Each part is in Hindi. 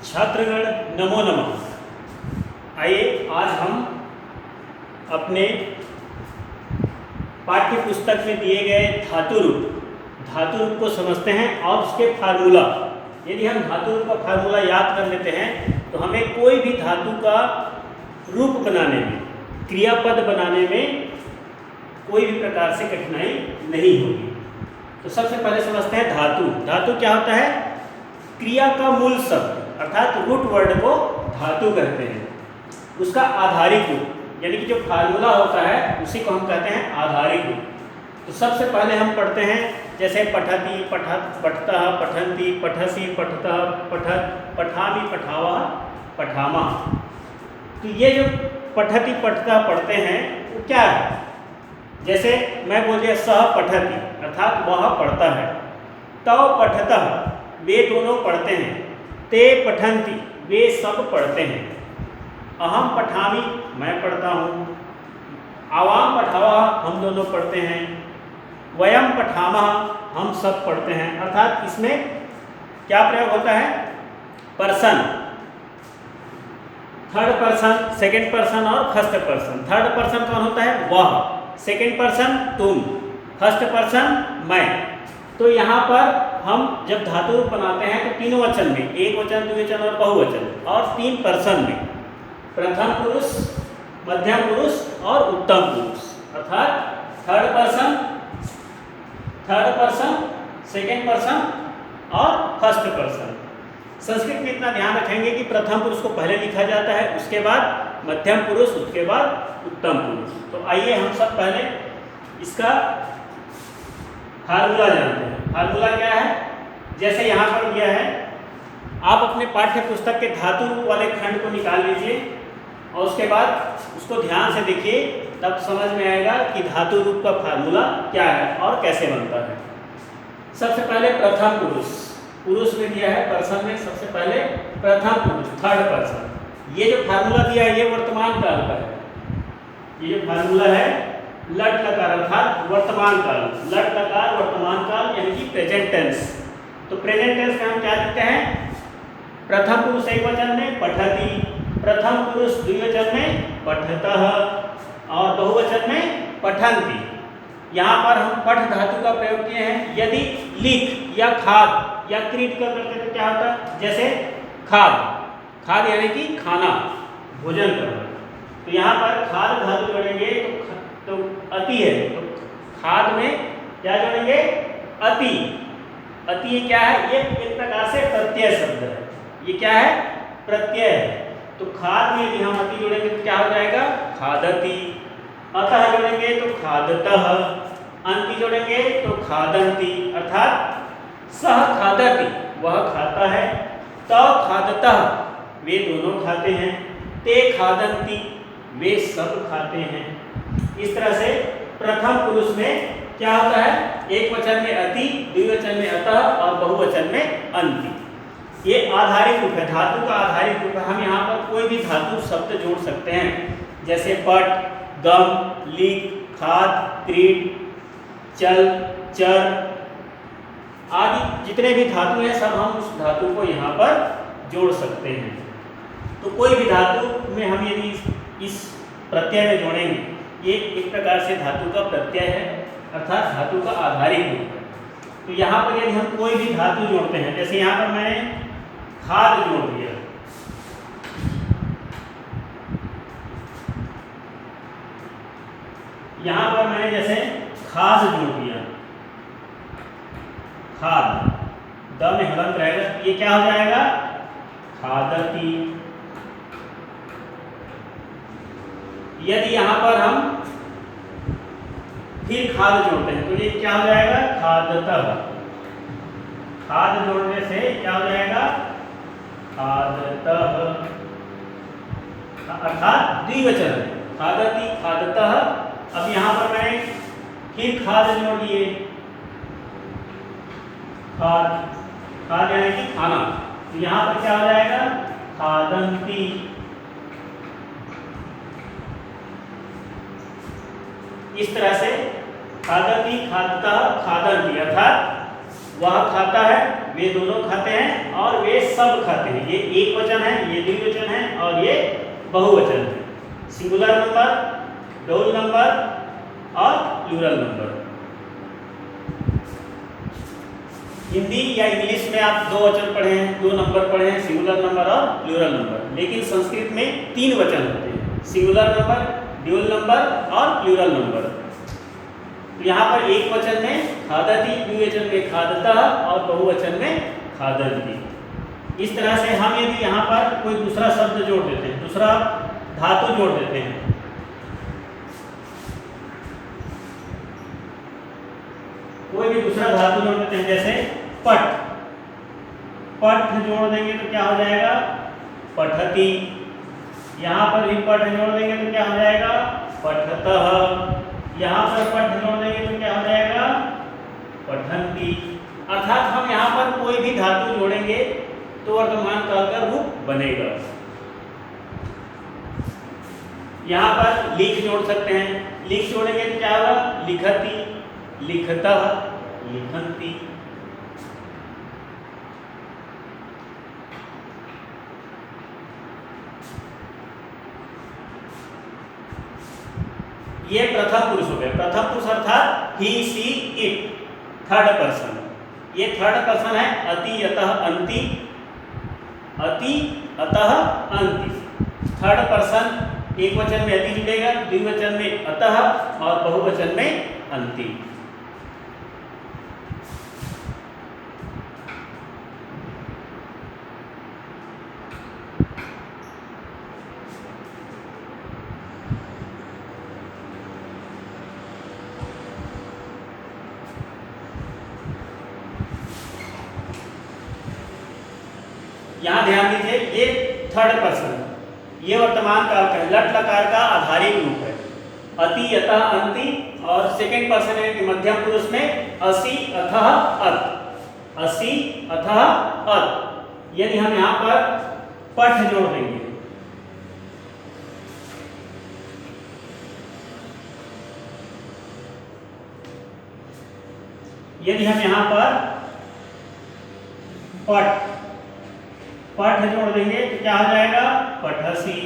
छात्रगण नमो नमः। आइए आज हम अपने पाठ्य पुस्तक में दिए गए धातु रूप को समझते हैं और उसके फार्मूला। यदि हम धातु रूप का फार्मूला याद कर लेते हैं तो हमें कोई भी धातु का रूप बनाने में, क्रियापद बनाने में कोई भी प्रकार से कठिनाई नहीं होगी। तो सबसे पहले समझते हैं धातु। धातु क्या होता है? क्रिया का मूल शब्द अर्थात रूट वर्ड को धातु कहते हैं। उसका आधारिक रूप यानी कि जो फार्मूला होता है उसी को हम कहते हैं आधारिक रूप। तो सबसे पहले हम पढ़ते हैं जैसे पठति, पठतः, पठन्ति, पठसि, पठतः, पठत, पठामि, पठावः, पठामः। तो ये जो पठति पठतः पढ़ते हैं वो क्या है? जैसे मैं बोल दिया सह पठति अर्थात वह पढ़ता है, तव पठतः वे दोनों पढ़ते हैं, ते पठन्ति वे सब पढ़ते हैं, अहम पठामि मैं पढ़ता हूँ, आवाम पठावः हम दोनों पढ़ते हैं, वयम पठामः हम सब पढ़ते हैं। अर्थात इसमें क्या प्रयोग होता है? Person, third person, second person और फर्स्ट पर्सन। थर्ड पर्सन कौन होता है? वह। सेकंड पर्सन तुम, फर्स्ट पर्सन मैं। तो यहाँ पर हम जब धातु रूप बनाते हैं तो तीनों वचन में, एक वचन, द्विवचन और बहुवचन, और तीन पर्सन में, प्रथम पुरुष, मध्यम पुरुष और उत्तम पुरुष। अर्थात थर्ड पर्सन, सेकंड पर्सन और फर्स्ट पर्सन। संस्कृत में इतना ध्यान रखेंगे कि प्रथम पुरुष को पहले लिखा जाता है, उसके बाद मध्यम पुरुष, उसके बाद उत्तम पुरुष। तो आइए हम सब पहले इसका फार्मूला जानते हैं। फार्मूला क्या है? जैसे यहाँ पर दिया है, आप अपने पाठ्य पुस्तक के धातु रूप वाले खंड को निकाल लीजिए और उसके बाद उसको ध्यान से देखिए, तब समझ में आएगा कि धातु रूप का फार्मूला क्या है और कैसे बनता है। सबसे पहले प्रथम पुरुष, पुरुष में दिया है, पर्सन में सबसे पहले प्रथम पुरुष, थर्ड पर्सन। ये जो फार्मूला दिया है ये वर्तमान काल का है। ये जो फार्मूला है लट लकार अर्थात वर्तमान काल, लट लकार वर्तमान काल यानी कि प्रेजेंट टेंस। तो प्रेजेंट टेंस में हम क्या लिखते हैं? प्रथम पुरुष एक वचन में पठति, प्रथम पुरुष द्विवचन में पठतः और बहुवचन में पठन्ति। यहाँ पर हम पठ धातु का प्रयोग किए हैं। यदि लिख या खाद या क्रीड कर करते तो क्या होता है? जैसे खाद, खाद यानी कि खाना, भोजन करना। तो यहाँ पर खाद धातु जोड़ेंगे तो अति है, तो खाद में क्या जोड़ेंगे? अति। अति ये क्या है? ये एक प्रकार से प्रत्यय शब्द है। ये क्या है? प्रत्यय है। तो खाद में यदि हम अति जोड़ेंगे तो क्या हो जाएगा? खादति। अतः जोड़ेंगे तो खादतः, अंति जोड़ेंगे तो खादन्ति। अर्थात सह खादति वह खाता है, तव खादतः वे दोनों खाते हैं, ते खादन्ति वे सब खाते हैं। इस तरह से प्रथम पुरुष में क्या होता है? एक वचन में अति, द्विवचन में अतः और बहुवचन में अन्ति। ये आधारिक रूप है, धातु का आधारिक रूप है। हम यहाँ पर कोई भी धातु शब्द जोड़ सकते हैं, जैसे पट, गम, लिख, खाद, क्रीड, चल, चर आदि जितने भी धातु हैं सब हम उस धातु को यहाँ पर जोड़ सकते हैं। तो कोई भी धातु में हम यदि इस प्रत्यय में जोड़ेंगे, ये एक प्रकार से धातु का प्रत्यय है अर्थात धातु का आधारिक रूप है। तो यहाँ पर यदि हम कोई भी धातु जोड़ते हैं, जैसे यहाँ पर मैंने खाद जोड़ दिया, यहाँ पर मैंने जैसे खाद जोड़ दिया, खाद, द में हलंत रहेगा, ये क्या हो जाएगा? खादति। यदि यहाँ पर हम फिर खाद जोड़ते हैं तो ये क्या हो जाएगा? खादतः। खाद जोड़ने से क्या हो जाएगा? खादतः अर्थात द्विवचन है, खादति, खादतः। अब यहाँ पर मैंने फिर खाद जोड़ दिए, खाद, खाद यानी कि खाना, तो यहाँ पर क्या हो जाएगा? खादन्ति। इस तरह से खादति, खादतः, खादन्ति अर्थात वह खाता है, वे दोनों खाते हैं और वे सब खाते हैं। ये एक वचन है, ये द्विवचन है और ये बहुवचन है। सिंगुलर नंबर, डबल नंबर और प्लूरल नंबर। हिंदी या इंग्लिश में आप दो वचन पढ़े हैं, दो नंबर पढ़े हैं, सिंगुलर नंबर और प्लूरल नंबर। लेकिन संस्कृत में तीन वचन होते हैं, सिंगुलर नंबर, ड्यूल नंबर और प्लूरल नंबर। तो यहाँ पर एक वचन में खादति, द्विवचन में खादतः और बहुवचन में खादन्ति। इस तरह से हम यदि यहाँ पर कोई दूसरा शब्द जोड़ देते हैं, दूसरा धातु जोड़ देते हैं, कोई भी दूसरा धातु जोड़ देते हैं, जैसे पट, पट जोड़ देंगे तो क्या हो जाएगा? पठति। यहाँ पर भी पट जोड़ देंगे तो क्या हो जाएगा? पठतः। यहाँ पर पट जोड़ देंगे तो क्या हो जाएगा? पठन्ति। अर्थात हम यहाँ पर कोई भी धातु जोड़ेंगे तो वर्तमान काल का रूप बनेगा। यहाँ पर लिख जोड़ सकते हैं, लिख जोड़ेंगे तो क्या होगा? लिखति, लिखतः, लिखन्ति। ये प्रथम पुरुष हो गया। प्रथम पुरुष अर्थात ही, सी, इट, थर्ड पर्सन। ये थर्ड पर्सन है अति, अतः, अंति, अति, अतः, अंति। थर्ड पर्सन एक वचन में अति जुड़ेगा, द्विवचन में अतः और बहुवचन में अंति। यहाँ ध्यान दीजिए, ये थर्ड पर्सन, ये वर्तमान काल का लट लकार का आधारिक रूप है। अति, अतः, अंति। और सेकंड पर्सन है कि मध्यम पुरुष में असि, अथः, अत, असि, अथः, अत। यदि हम यहाँ पर पठ जोड़ देंगे, यदि हम यहाँ पर पठ जोड़ देंगे तो क्या हो जाएगा? पठसी।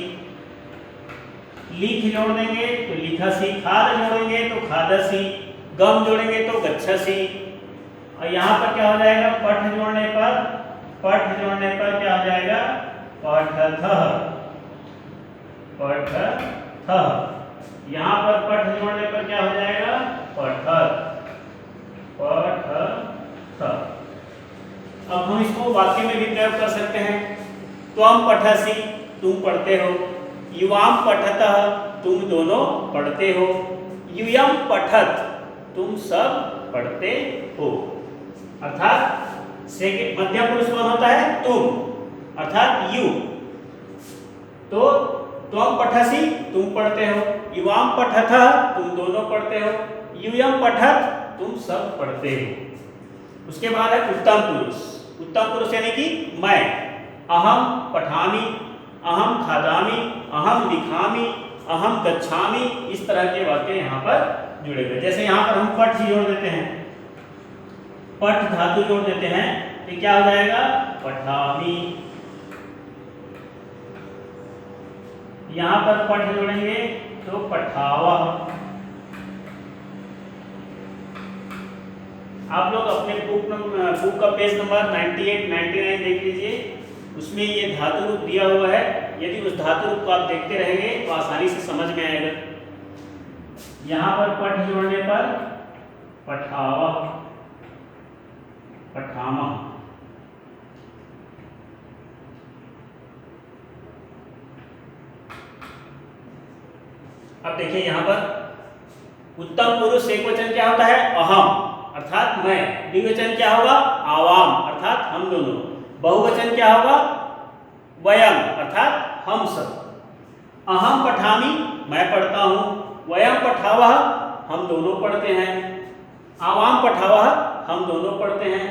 लिख जोड़ देंगे तो लिखसी। खाद जोड़ेंगे तो खादसी। गम जोड़ेंगे तो गच्छसी। और यहाँ पर क्या हो जाएगा? पठ जोड़ने पर क्या हो जाएगा? पठथः, पठथः। यहाँ पर पठ जोड़ने पर क्या हो जाएगा? पठत, पठथ। अब हम इसको वाक्य में भी प्रयोग कर सकते हैं। त्वम पठसि, तुम पढ़ते हो। युवाम पठतः, तुम दोनों पढ़ते हो। यूयम पठत, तुम सब पढ़ते हो। अर्थात मध्यम पुरुष कौन होता है? तुम, अर्थात यू। तो त्वम पठसि, तुम पढ़ते हो। युवाम पठतः, तुम दोनों पढ़ते हो। यूयम पठत, तुम सब पढ़ते हो। उसके बाद है उत्तम पुरुष। उत्तम पुरुष यानी कि मैं। अहम पठामि, अहम खादामि, अहम लिखामि, अहम गच्छामि। इस तरह के वाक्य यहाँ पर जुड़ेंगे। जैसे यहाँ पर हम पठ जोड़ देते हैं, पठ धातु जोड़ देते हैं तो क्या हो जाएगा? पठामि। यहाँ पर पठ जोड़ेंगे तो पठावः। आप लोग अपने बुक का पेज नंबर 98, 99 देख लीजिए, उसमें ये धातु रूप दिया हुआ है। यदि उस धातु रूप को आप देखते रहेंगे तो आसानी से समझ में आएगा। यहाँ पर पठ जोड़ने पर पठावः, पठामः। अब देखिए यहाँ पर उत्तम पुरुष एकवचन क्या होता है? अहम, अर्थात मैं। द्विवचन क्या होगा? आवाम, अर्थात हम दोनों। बहुवचन क्या होगा? वयम, अर्थात हम सब। अहम पठामि, मैं पढ़ता हूँ। वयम पठावः, हम दोनों पढ़ते हैं। आवाम पठावः, हम दोनों पढ़ते हैं।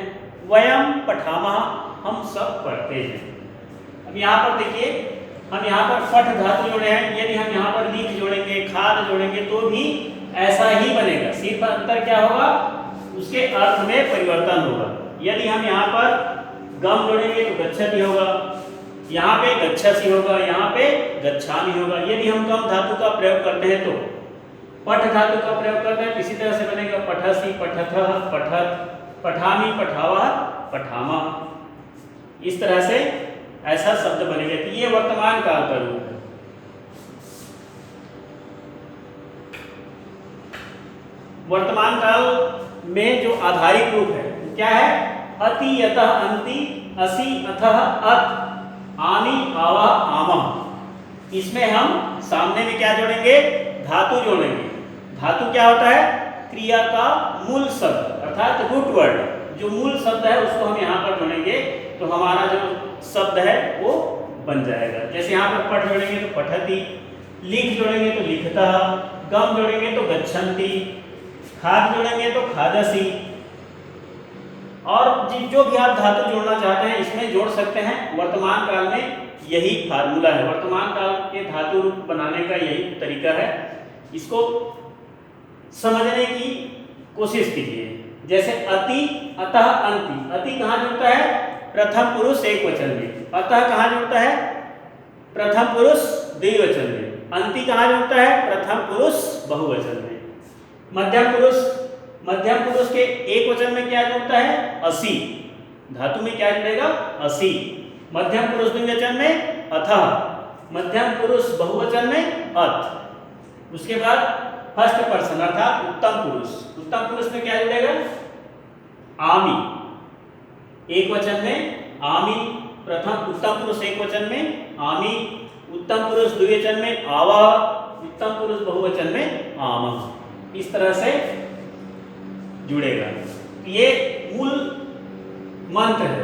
वयम पठामः, हम सब पढ़ते हैं। अब यहाँ पर देखिए, हम यहाँ पर पठ धातु जोड़े हैं। यदि हम यहाँ पर लिख जोड़ेंगे, खाद जोड़ेंगे तो भी ऐसा ही बनेगा। सिर्फ अंतर क्या होगा? उसके अर्थ में परिवर्तन होगा। यदि हम यहाँ पर गम जोड़ेंगे तो गच्छति होगा, यहाँ पे गच्छसि होगा, यहाँ पे गच्छामि होगा। यदि हम गम धातु का प्रयोग करते हैं तो पठ धातु का प्रयोग करते हैं, इसी तरह से बनेगा पठसि, पठथः, पठत, पठामि, पठावः, पठामः। इस तरह से ऐसा शब्द बनेगा। तो ये वर्तमान काल का रूप है। वर्तमान काल में जो आधारिक रूप है क्या है? अति, यतः, अंति, असि, अथः, अत, आमि, आवः, आमः। इसमें हम सामने में क्या जोड़ेंगे? धातु जोड़ेंगे। धातु क्या होता है? क्रिया का मूल शब्द अर्थात रूट वर्ड। जो मूल शब्द है उसको हम यहाँ पर जोड़ेंगे तो हमारा जो शब्द है वो बन जाएगा। जैसे यहाँ पर पठ जोड़ेंगे तो पठति, लिख जोड़ेंगे तो लिखतः, गम जोड़ेंगे तो गच्छन्ति, खाद जोड़ेंगे तो खादसि। और जो भी आप धातु जोड़ना चाहते हैं इसमें जोड़ सकते हैं। वर्तमान काल में यही फार्मूला है। वर्तमान काल के धातु रूप बनाने का यही तरीका है। इसको समझने की कोशिश कीजिए। जैसे अति, अतः, अंति। अति कहाँ जुड़ता है? प्रथम पुरुष एक वचन में। अतः कहाँ जुड़ता है? प्रथम पुरुष द्विवचन में। अंति कहाँ जुड़ता है? प्रथम पुरुष बहुवचन में। मध्यम पुरुष के एक वचन में क्या जुड़ता है? असि। धातु में क्या जुड़ेगा? असि। मध्यम पुरुष द्विवचन में अथः, मध्यम पुरुष बहुवचन में अथ। उसके बाद फर्स्ट पर्सन अर्थात उत्तम पुरुष। उत्तम पुरुष में क्या जुड़ेगा? आमि। एक वचन में आमि, प्रथम उत्तम पुरुष एक वचन में आमि, उत्तम पुरुष द्विवचन में आवः, उत्तम पुरुष बहुवचन में आमः। इस तरह से जुड़ेगा। ये मूल मंत्र है।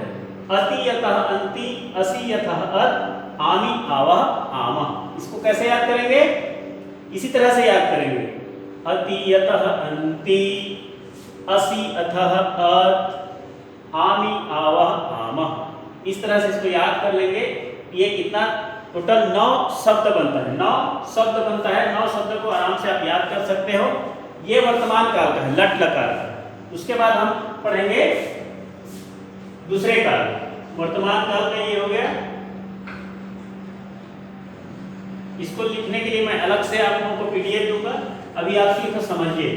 अति, यतः, अंति, असि, यतः, अत, आमि, आवः, आमः। इसको कैसे याद करेंगे? इसी तरह से याद करेंगे। अति, यतः, अंति, असि, अथः, अत, आमि, आवः, आमः। इस तरह से इसको याद कर लेंगे। ये कितना टोटल 9 शब्द बनता है। 9 शब्द बनता है। 9 शब्द को आराम से आप याद कर सकते हो। ये वर्तमान काल का है, लट लकार का। उसके बाद हम पढ़ेंगे दूसरे काल। वर्तमान काल का ये हो गया। इसको लिखने के लिए मैं अलग से आप लोगों को पीडीएफ दूंगा। अभी आप सिर्फ समझिए।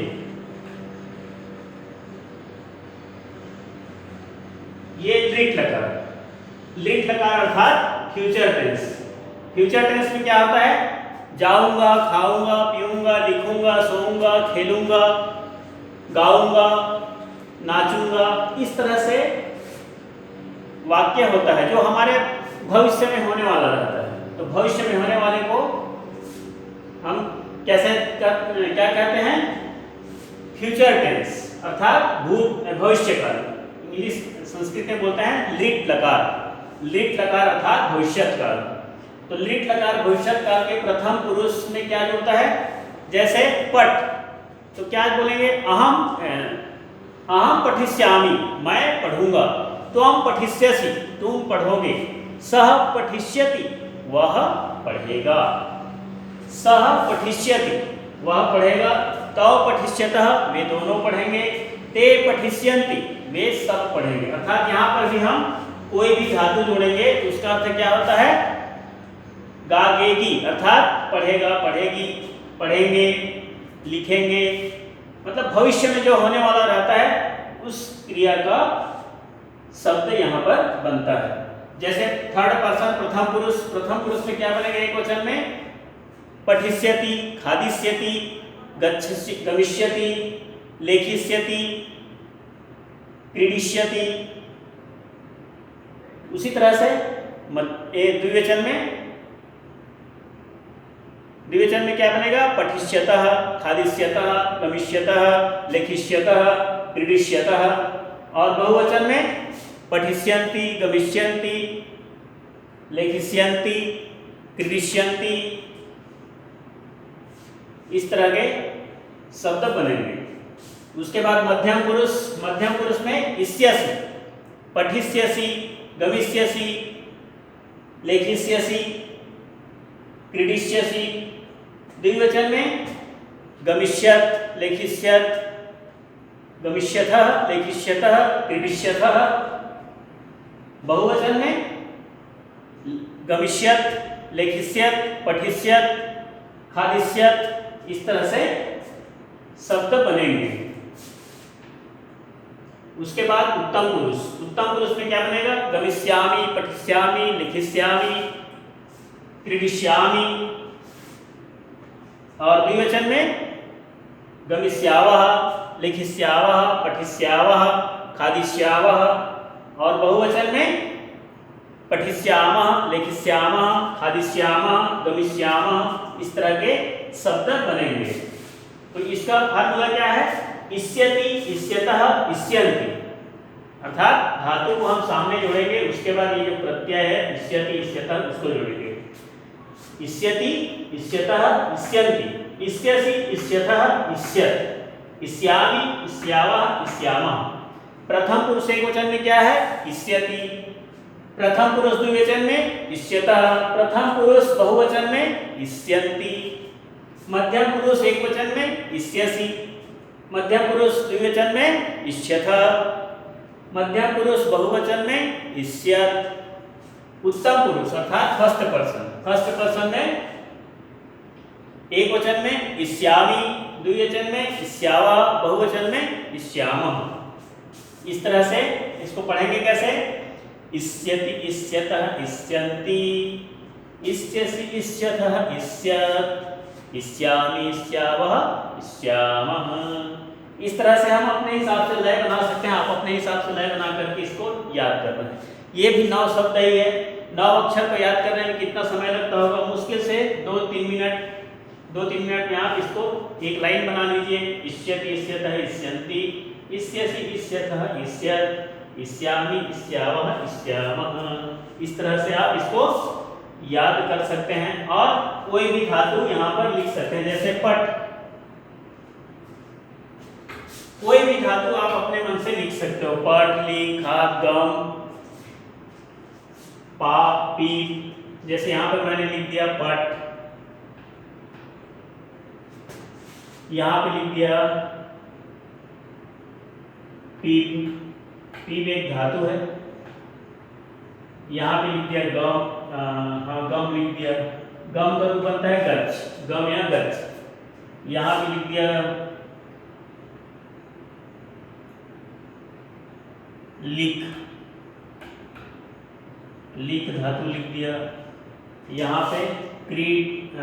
ये लिट लकार। लिट लकार अर्थात फ्यूचर टेंस। फ्यूचर टेंस में क्या होता है? जाऊंगा, खाऊंगा, पीऊंगा, लिखूंगा, सोऊंगा, खेलूंगा, गाऊंगा, नाचूंगा। इस तरह से वाक्य होता है जो हमारे भविष्य में होने वाला रहता है। तो भविष्य में होने वाले को हम क्या कहते हैं? फ्यूचर टेंस अर्थात भविष्य काल। इंग्लिश संस्कृत में बोलते हैं लिट लकार। लिट लकार अर्थात भविष्य काल। तो लिट लकार भविष्य काल के प्रथम पुरुष में क्या जुड़ता है? जैसे पठ, तो क्या बोलेंगे? अहम पठिष्यामि, मैं पढ़ूंगा। त्वं पठिष्यसि, तुम पढ़ोगे। सः पठिष्यति, वह पढ़ेगा। सः पठिष्यति, वह पढ़ेगा। तौ पठिष्यतः, वे दोनों पढ़ेंगे। ते पठिष्यन्ति, वे सब पढ़ेंगे। अर्थात यहाँ पर भी हम कोई भी धातु जोड़ेंगे तो उसका अर्थ क्या होता है? गागेगी अर्थात पढ़ेगा, पढ़ेगी, पढ़ेंगे, लिखेंगे। मतलब भविष्य में जो होने वाला रहता है उस क्रिया का शब्द यहाँ पर बनता है। जैसे थर्ड पर्सन प्रथम पुरुष। प्रथम पुरुष में क्या बनेगा? एक वचन में पठिष्यति, खादिष्यति, गमिष्यति, लेखिष्यति, क्रीडिष्यति। उसी तरह से द्विवचन में क्या बनेगा? पठिष्यतः, खादिष्यतः, गमिष्यतः, लेखिष्यतः, क्रीडिष्यतः। और बहुवचन में पठिष्यन्ति, गमिष्यन्ति, लेखिष्यन्ति, क्रीडिष्यन्ति। इस तरह के शब्द बनेंगे। उसके बाद मध्यम पुरुष। मध्यम पुरुष में इष्यसि, पठिष्यसि, गमिष्यसि, लेखिष्यसि, क्रीडिष्यसि। द्विवचन में गमिष्यत, लेखिष्यत, गमिष्यथः, लेखिष्यतः, क्रीडिष्यथः। बहुवचन में गमिष्यत, लेखिष्यत, पठिष्यत, खादिष्यत, इस तरह से शब्द बनेंगे। उसके बाद उत्तम पुरुष। उत्तम पुरुष में क्या बनेगा? गमिष्यामि, पठिष्यामि, लिखिष्यामि, क्रीडिष्यामि। और द्विवचन में गमिष्यावः, लिखिष्यावः, पठिष्यावः, खादिष्यावः। और बहुवचन में पठिष्यामः, लिखिष्यामः, खादिष्यामः, गमिष्यामः, इस तरह के शब्द बनेंगे। तो इसका फार्मूला क्या है? इष्यति, इष्यतः, इष्यन्ति। अर्थात धातु को हम सामने जोड़ेंगे, उसके बाद ये जो प्रत्यय है इष्यति, इष्यतः, उसको जोड़ेंगे। इष्यति, इष्यतः, इष्यन्ति, इष्यसि, इष्यतः, इष्यत्, इष्यामि, इष्यावः, इष्यामः। प्रथम पुरुष एकवचन में क्या है? इष्यति। प्रथम पुरुष द्विवचन में इष्यतः। प्रथम पुरुष बहुवचन में इष्यन्ति। मध्यम पुरुष एकवचन में इष्यसि। मध्यम पुरुष द्विवचन में इष्यथः। मध्यम पुरुष बहुवचन में इष्यत्। उत्तम पुरुष अर्थात फर्स्ट पर्सन। फर्स्ट पर्सन में एकवचन में इष्यामि, द्विवचन में इष्यावः, बहुवचन में इष्यामः। इस तरह से इसको पढ़ेंगे कैसे? इष्यति, इष्यतः, इष्यन्ति, इष्यसि, इष्यथः, इष्यत्, इष्यामि, इष्यावः, इष्यामः। इस तरह से हम अपने हिसाब से लय बना सकते हैं। आप अपने हिसाब से लय बना करके इसको याद कर रहे हैं। ये भी 9 शब्द ही है। 9 अक्षर को याद करने में कितना समय लगता होगा? मुश्किल से 2-3 मिनट। 2-3 मिनट में आप इसको एक लाइन बना लीजिए। इष्यति, इष्यतः, इष्यन्ति, इष्यसि, इष्यथः, इष्यत्, इष्यामि, इष्यावः, इष्यामः। इस तरह से आप इसको याद कर सकते हैं। और कोई भी धातु यहाँ पर लिख सकते हैं, जैसे पट। कोई भी धातु आप अपने मन से लिख सकते हो। पट, लिख, खाद, गम, पा, पी। जैसे यहाँ पर मैंने लिख दिया पट, यहाँ पे लिख दिया पीप। पीप एक धातु है। यहाँ पे लिख दिया गम। हाँ, गम लिख दिया। गम का रूप बनता है गच, गम या गच। यहाँ पे लिख दिया लिख, लिख धातु लिख दिया। यहाँ पे क्रीड,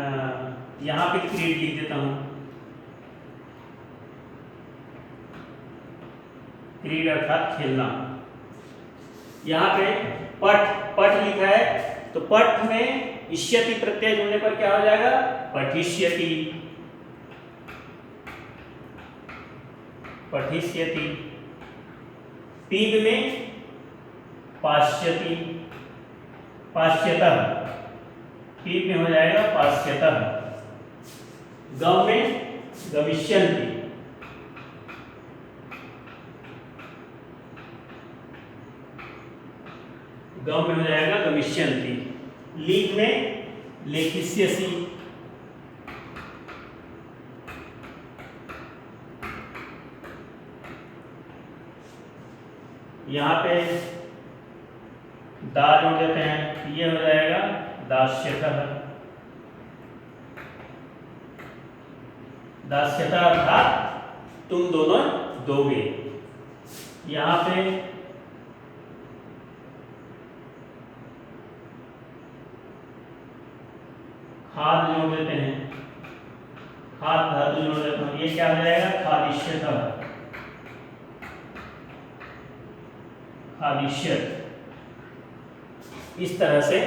यहाँ पे क्रीड लिख देता हूँ। क्रीड अर्थात खेलना। यहाँ पे पट, पट लिखा है तो पट में इष्यति प्रत्यय जोड़ने पर क्या हो जाएगा? पठिष्यति, पठिष्यति। पीप में पाश्यति, पाश्यतः। पीप में हो जाएगा पाश्यतः। गम में गमिष्यन्ति। गम में हो जाएगा गमिष्यन्ति। लीक में लेखिष्यसि। यहाँ पे दा जोड़ देते हैं, ये हो जाएगा दास्यतः। दास्यतः अर्थात तुम दोनों दोगे। यहाँ पे खाद जोड़ देते हैं, खाद धातु जोड़ देते हैं, ये क्या हो जाएगा? खादिष्यतः, खादिष्यत। इस तरह से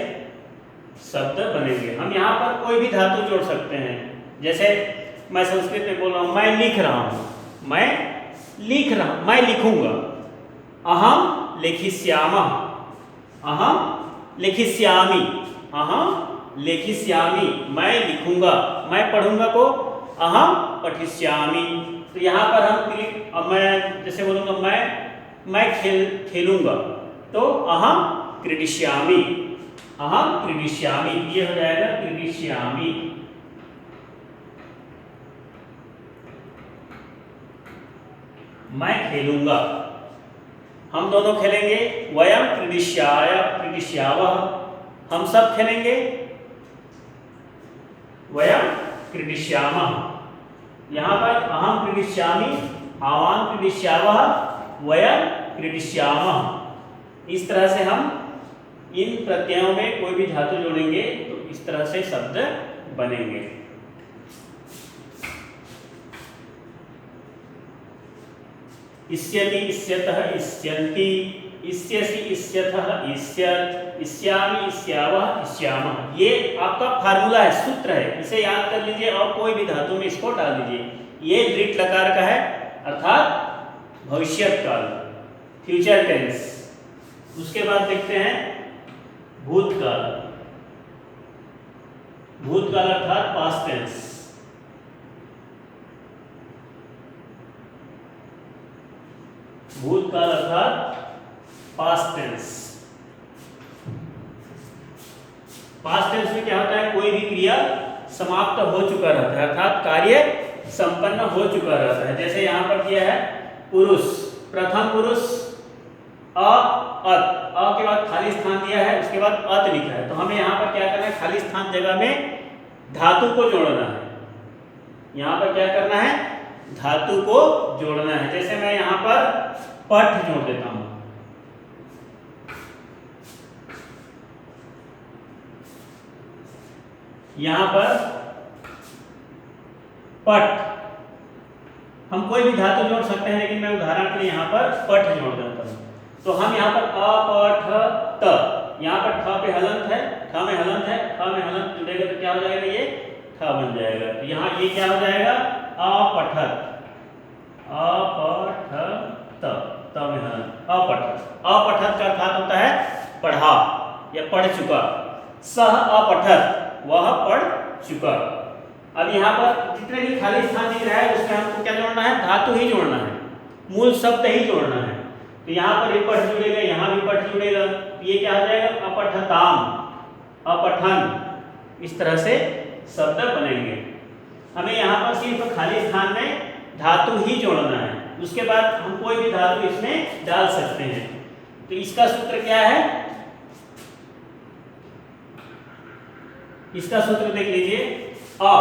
शब्द बनेंगे। हम यहाँ पर कोई भी धातु जोड़ सकते हैं। जैसे मैं संस्कृत में बोल रहा हूँ, मैं लिख रहा हूँ, मैं लिख रहा हूँ, मैं लिखूंगा। अहम लेखिष्यामः, अहम लेखिष्यामि, अहम लेखिष्यामि, मैं लिखूंगा। मैं पढ़ूंगा को अहम पठिष्यामि। तो यहाँ पर हम अब मैं जैसे बोलूँगा मैं खेलूंगा तो अहम क्रीडिष्यामि, अहम क्रीडिष्यामि, ये हो जाएगा क्रीडिष्यामि। मैं खेलूंगा। हम दोनों खेलेंगे, वयम क्रीडिष्यावः, हम सब खेलेंगे, वयम क्रीडिष्यामः। यहाँ पर अहम क्रीडिष्यामि, आवाम क्रीडिष्यावः, वयम क्रीडिष्यामः। इस तरह से हम इन प्रत्ययों में कोई भी धातु जोड़ेंगे तो इस तरह से शब्द बनेंगे। इष्यति इष्यतः इष्यन्ति, इष्यसि इष्यथः इष्यत्, इष्यामि इष्यावः इष्यामः। ये आपका फार्मूला है, सूत्र है, इसे याद कर लीजिए और कोई भी धातु में इसको डाल दीजिए। ये दृढ़ लकार का है अर्थात भविष्यत काल, फ्यूचर टेंस। उसके बाद देखते हैं भूतकाल, भूतकाल अर्थात पास्ट टेंस। भूतकाल अर्थात पास्ट टेंस। पास्ट टेंस में क्या होता है, कोई भी क्रिया समाप्त हो चुका रहता है अर्थात कार्य संपन्न हो चुका रहता है। जैसे यहाँ पर किया है पुरुष, प्रथम पुरुष अ अत, अ के बाद खाली स्थान दिया है, उसके बाद अत लिखा है, तो हमें यहाँ पर क्या करना है, खाली स्थान जगह में धातु को जोड़ना है। यहाँ पर क्या करना है, धातु को जोड़ना है। जैसे मैं यहाँ पर पठ जोड़ देता हूं, यहां पर पठ, हम कोई भी धातु जोड़ सकते हैं लेकिन मैं उदाहरण के लिए यहां पर पठ जोड़ देता हूं। तो हम यहां पर अ प ठ त, यहां पर ठ पे हलंत है, ठ में हलंत है, ठ में हलंत जुड़ेगा तो क्या हो जाएगा, ये ठ बन जाएगा। तो यहां ये क्या हो जाएगा, अपठत, अपठत, त में हलंत, अपठत। अपठत का अर्थात होता है पढ़ा या पढ़ चुका। सह अपठत, वह पढ़ चुका। अब यहाँ पर जितने भी खाली स्थान दिख रहा है उसमें हमको क्या जोड़ना है, धातु ही जोड़ना है, मूल शब्द ही जोड़ना है। तो यहाँ पर भी पठ जुड़ेगा, यहाँ भी पठ जुड़ेगा, ये क्या हो जाएगा, अपठताम, अपठन। इस तरह से शब्द बनेंगे। हमें यहाँ पर सिर्फ खाली स्थान में धातु ही जोड़ना है, उसके बाद हम कोई भी धातु इसमें डाल सकते हैं। तो इसका सूत्र क्या है, इसका सूत्र देख लीजिए, अ।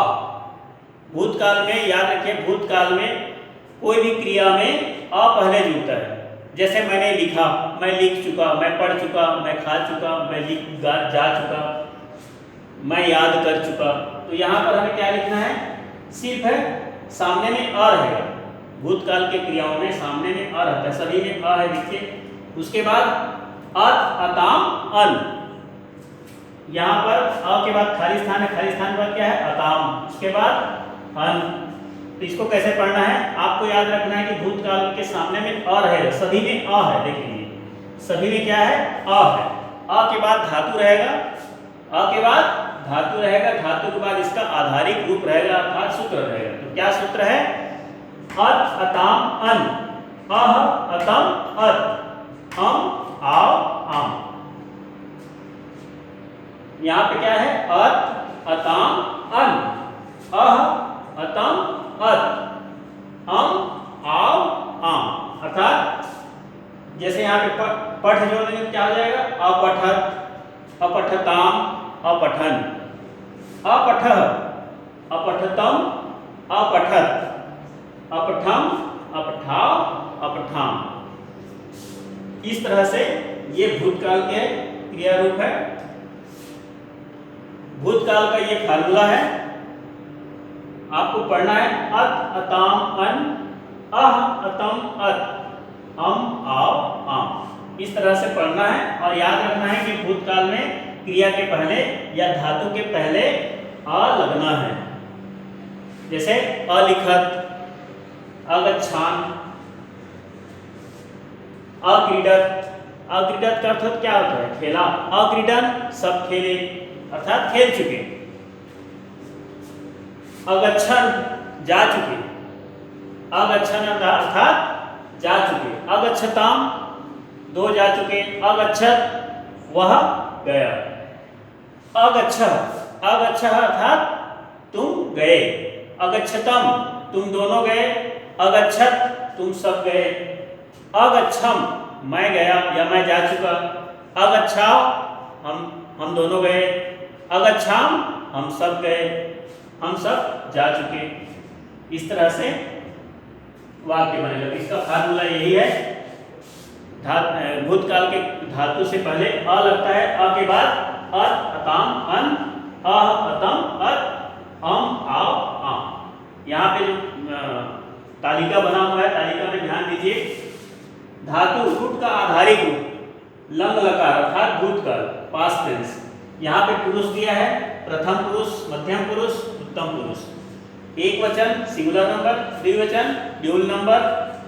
भूतकाल में याद रखिए, भूतकाल में कोई भी क्रिया में अ पहले जुड़ता है। जैसे मैंने लिखा, मैं लिख चुका, मैं पढ़ चुका, मैं खा चुका, मैं जा चुका, मैं याद कर चुका। तो यहाँ पर हमें क्या लिखना है, सिर्फ है सामने में अ रहेगा। भूतकाल के क्रियाओं में सामने में अ रहता है, सभी में अ है, देखिए। उसके बाद अत, अताम, अन। यहाँ पर अ के बाद खाली स्थान है, खाली स्थान के बाद क्या है, अताम, उसके बाद अन। तो इसको कैसे पढ़ना है, आपको याद रखना है कि भूतकाल के सामने में अ रहेगा, सभी में अ है, देख लीजिए, सभी में क्या है, अ है। अ के बाद धातु रहेगा, अ के बाद धातु रहेगा, धातु के बाद इसका आधारिक रूप रहेगा अर्थात सूत्र रहेगा। तो क्या सूत्र है, अत, अताम, अन, अह, अतम, अत, अम, आव, आम। यहाँ पे क्या है, अत, अताम, अन, अह, अतम, अत, अम, आव, आम। अर्थात जैसे यहाँ पे पठ जोड़ देंगे तो क्या हो जाएगा, अपठत, अपठताम, अपठन, अपठः, अपठतम, अपठत, अपठम, अपठाव, अपठाम। इस तरह से ये भूतकाल के क्रिया रूप है। भूतकाल का ये फार्मूला है, आपको पढ़ना है, अत, अताम, अन, अह, अतम, अत, अम, आव, आम। इस तरह से पढ़ना है और याद रखना है कि भूतकाल में क्रिया के पहले या धातु के पहले आ लगना है। जैसे अलिखत, अगच्छान, अक्रीडत। अक्रीडत का अर्थ क्या होता है, खेला। अक्रीडन, सब खेले अर्थात खेल चुके। अगच्छन, जा चुके, अगच्छन अर्थात जा चुके। अगच्छताम, दो जा चुके। अगच्छत, वह गया। अगच्छः, अगच्छः अर्थात तुम गए। अगच्छतम, तुम दोनों गए। अगच्छत, तुम सब गए। अगच्छम मैं गया या मैं जा चुका। अगच्छाओ हम दोनों गए। अगच्छाम हम सब गए, हम सब जा चुके। इस तरह से वाक्य बनेगा। इसका फार्मूला यही है, भूतकाल के धातु से पहले अ लगता है, अ के बाद अत, अताम, अन, अह, अतम, अत, अम, आओ, आम। यहाँ पे जो तालिका बना हुआ है, तालिका में ध्यान दीजिए। धातु रूट का आधारित रूप लंग लकार अर्थात भूतकाल पास्ट टेंस। यहाँ पे पुरुष दिया है, प्रथम पुरुष, मध्यम पुरुष, उत्तम पुरुष। एक वचन सिंगुलर नंबर, द्विवचन ड्यूल नंबर,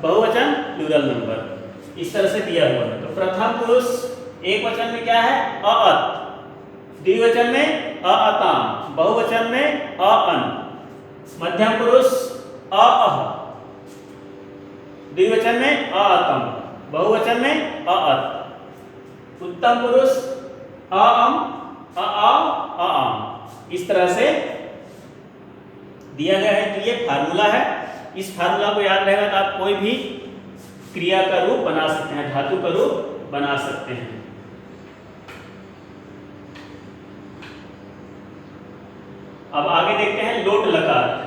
बहुवचन प्लूरल नंबर। इस तरह से दिया हुआ है। तो प्रथम पुरुष एक वचन में क्या है? अअत, द्विवचन में अअताम, बहुवचन में अअन, मध्यम पुरुष अअह, द्विवचन में अअतम, बहुवचन में अअत, उत्तम पुरुष अअम, अआव, अआम। इस तरह से दिया गया है। तो ये फार्मूला है। इस फार्मूला को याद रहेगा तो आप कोई भी क्रिया का रूप बना सकते हैं, धातु का रूप बना सकते हैं। अब आगे देखते हैं लोट लकार।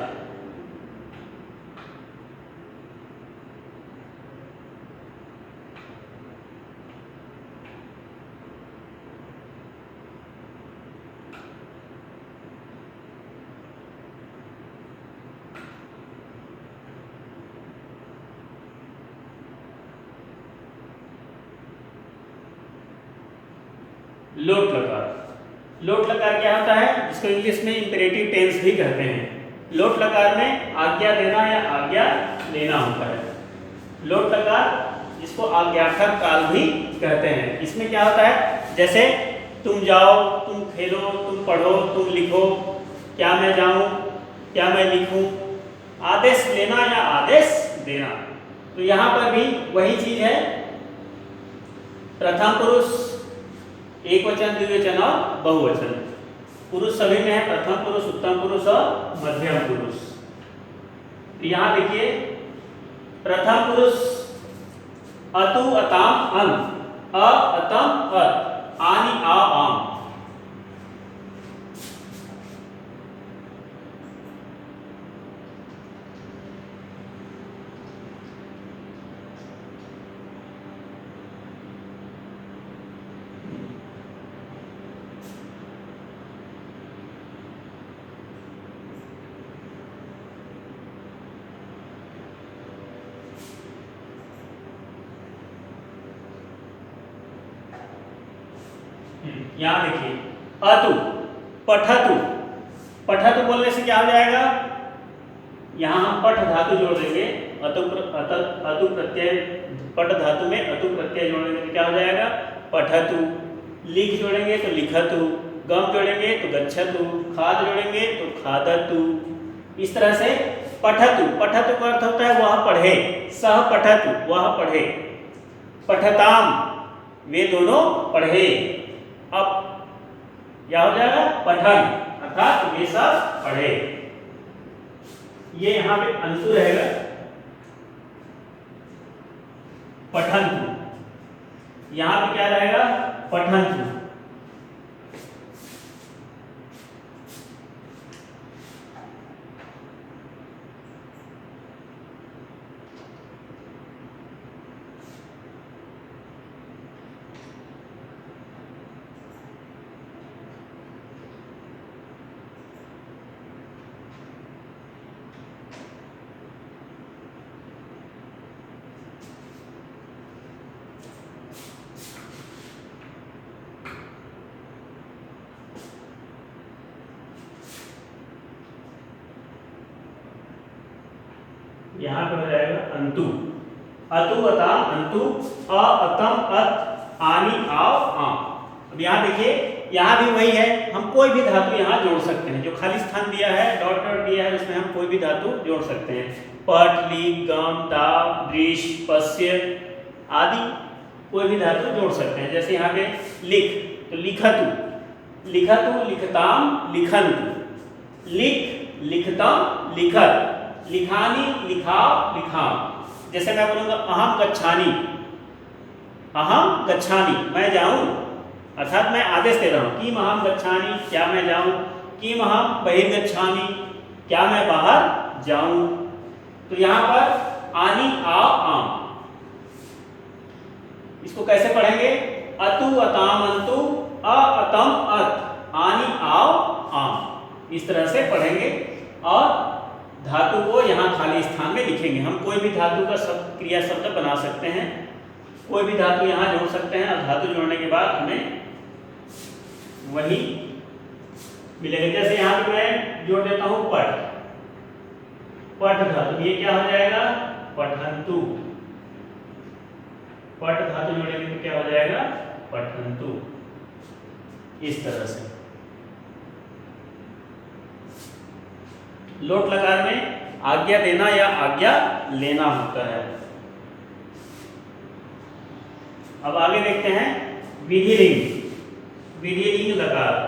लोट लकार, लोट लकार क्या होता है? जिसको इंग्लिश में इंपेरेटिव टेंस भी कहते हैं। लोट लकार में आज्ञा देना या आज्ञा लेना होता है। लोट लकार जिसको आज्ञार्थक काल भी कहते हैं। इसमें क्या होता है? जैसे तुम जाओ, तुम खेलो, तुम पढ़ो, तुम लिखो, क्या मैं जाऊं, क्या मैं लिखूं, आदेश लेना या आदेश देना। तो यहाँ पर भी वही चीज है। प्रथम पुरुष एक वचन, द्विवचन और बहुवचन। पुरुष सभी में है, प्रथम पुरुष, उत्तम पुरुष और मध्यम पुरुष। यहां देखिए प्रथम पुरुष अतु, अताम, अन, अ, अतम, अत, आनि, आ, आम। यहां देखिए अतु, पठतु। पठतु बोलने से क्या हो जाएगा? यहां हम पठ धातु जोड़ देंगे। अतु प्रत्यय, पठ धातु में अतु प्रत्यय जोड़ेंगे तो क्या हो जाएगा? पठतु। लिख जोड़ेंगे तो लिखतु, गम जोड़ेंगे तो गच्छतु, खाद जोड़ेंगे तो खादतु। इस तरह से पठतु, पठतु का अर्थ होता है वह पढ़े। सह पठतु वह पढ़े। पठताम वे दोनों पढ़े। अब क्या हो जाएगा? पठन अर्थात वे सब पढ़े। ये यहां पे अंतु रहेगा, पठंतु। यहां पे क्या रहेगा? पठंतु। यहाँ पे हो जाएगा अंतु। अतु, अताम, अंतु, अ, अतम, अत, आनि, आओ, आम। अब यहाँ देखिए, यहाँ भी वही है। हम कोई भी धातु यहाँ जोड़ सकते हैं। जो खाली स्थान दिया है, डॉट डॉट दिया है, उसमें हम कोई भी धातु जोड़ सकते हैं। पठ, लिख, गम, ताप, दृश, पश्य आदि कोई भी धातु जोड़ सकते हैं। जैसे यहाँ पे लिख तो लिखतु, लिखतु, लिखताम, लिखन्तु, लिख, लिखतम, लिखत, लिखानी, लिखाओ, लिखाम। जैसे मैं बोलूँगा अहम गच्छामि, अहम गच्छामि मैं जाऊँ, अर्थात मैं आदेश दे रहा हूँ। किम अहम गच्छामि क्या मैं जाऊँ, किम अहम बहिर्गच्छामि क्या मैं बाहर जाऊँ। तो यहाँ पर आनी आओ आम, इसको कैसे पढ़ेंगे, अतु अताम अंतु अ अतम अत, आनी आओ आम, इस तरह से पढ़ेंगे। और धातु को यहाँ खाली स्थान में लिखेंगे। हम कोई भी धातु का शब्द क्रिया शब्द बना सकते हैं, कोई भी धातु यहाँ जोड़ सकते हैं और धातु जोड़ने के बाद हमें वही मिलेगा। जैसे यहाँ पे मैं जोड़ देता हूँ पठ, पठ धातु, ये क्या हो जाएगा पठन्तु, पठ धातु जोड़ेंगे तो क्या हो जाएगा पठन्तु, इस तरह से। लोट लकार में आज्ञा देना या आज्ञा लेना होता है। अब आगे देखते हैं विधिलिंग, विधिलिंग लकार।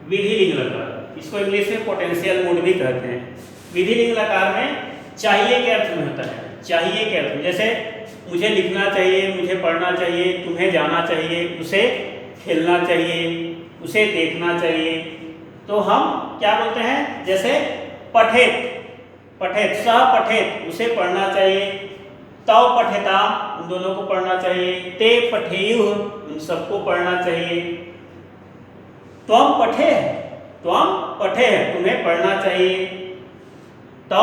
विधिलिंग लकार, इसको इंग्लिश में पोटेंशियल मोड भी कहते हैं। विधिलिंग लकार में चाहिए के अर्थ में होता है, चाहिए के अर्थ में, जैसे मुझे लिखना चाहिए, मुझे पढ़ना चाहिए, तुम्हें जाना चाहिए, उसे खेलना चाहिए, उसे देखना चाहिए। तो हम क्या बोलते हैं, जैसे पठेत, पठेत सह पठेत उसे पढ़ना चाहिए, तव पठेता उन दोनों को पढ़ना चाहिए, ते पठेयुः उन सबको पढ़ना चाहिए, त्वम पठे, त्वम पठे तुम्हें पढ़ना चाहिए, तो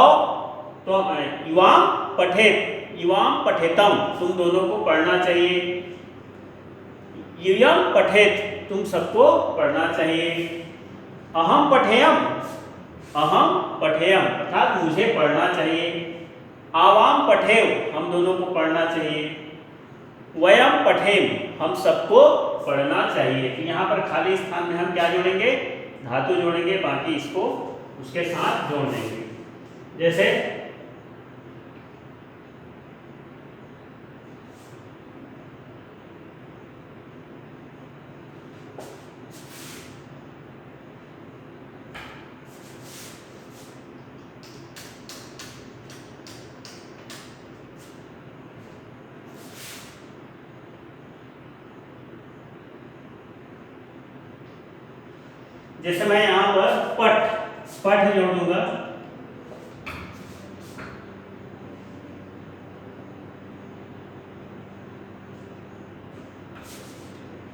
युवाम पठेत, युवाम पठेतम तुम दोनों को पढ़ना चाहिए, यूयम पठेत तुम सबको पढ़ना चाहिए, अहम पठेयम, अहम पठेयम अर्थात मुझे पढ़ना चाहिए, आवाम पठेव हम दोनों को पढ़ना चाहिए, वयम पठेम हम सबको पढ़ना चाहिए। तो यहाँ पर खाली स्थान में हम क्या जोड़ेंगे, धातु जोड़ेंगे, बाकी इसको उसके साथ जोड़ देंगे। जैसे जैसे मैं यहाँ पर पठ, पठ जोड़ दूंगा,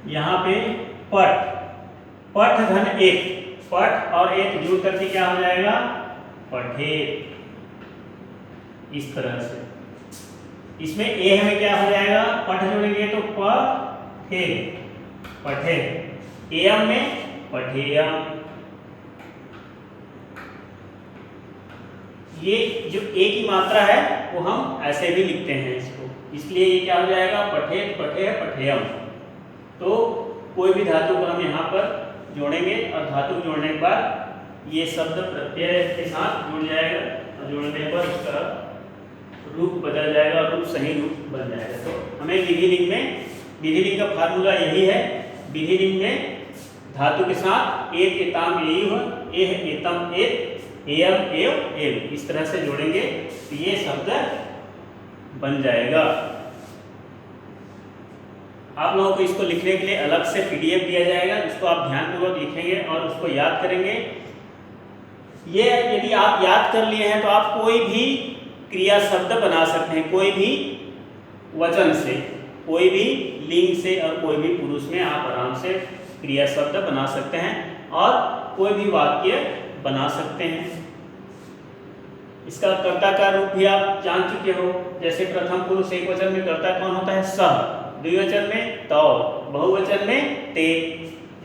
यहाँ पे पठ, पठ धन एक, पठ और एक जोड़ करके क्या हो जाएगा पठे, इस तरह से। इसमें ए में क्या हो जाएगा, पठ जोड़ेंगे तो पठे, पठे, एयम में पठेयम। ये जो ए की मात्रा है वो हम ऐसे भी लिखते हैं इसको, इसलिए ये क्या हो जाएगा पठेत, पठे, पठेयम। तो कोई भी धातु को हम यहाँ पर जोड़ेंगे और धातु जोड़ने के बाद ये शब्द प्रत्यय के साथ जुड़ जाएगा और जुड़ने पर उसका रूप बदल जाएगा और रूप सही रूप बन जाएगा। तो हमें विधिलिंग में, विधिलिंग का फार्मूला यही है, विधिलिंग में धातु के साथ एक एताम एयुः, एह एतम एत, एयम एव एल, इस तरह से जोड़ेंगे तो ये शब्द बन जाएगा। आप लोगों को इसको लिखने के लिए अलग से पीडीएफ दिया जाएगा, जिसको आप ध्यानपूर्वक लिखेंगे और उसको याद करेंगे। ये यदि आप याद कर लिए हैं तो आप कोई भी क्रिया शब्द बना सकते हैं, कोई भी वचन से, कोई भी लिंग से और कोई भी पुरुष में आप आराम से क्रिया शब्द बना सकते हैं और कोई भी वाक्य बना सकते हैं। इसका कर्ता का रूप भी आप जान चुके हो, जैसे प्रथम पुरुष एक वचन में कर्ता कौन होता है सह, द्विवचन में तौ, बहुवचन में ते,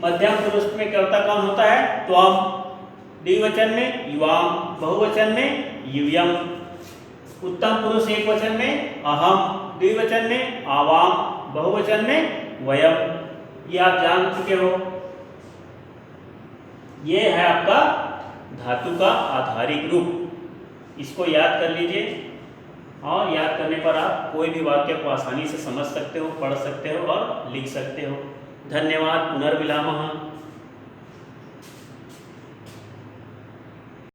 मध्यम पुरुष में कर्ता कौन होता है त्वम, द्विवचन में युवाम, बहुवचन में यूयम, उत्तम पुरुष एक वचन में अहम, द्विवचन में आवाम, बहुवचन में वयम। ये आप जान चुके हो। ये है आपका धातु का आधारिक रूप, इसको याद कर लीजिए। और याद करने पर आप कोई भी वाक्य को आसानी से समझ सकते हो, पढ़ सकते हो और लिख सकते हो। धन्यवाद। पुनर्मिलामः।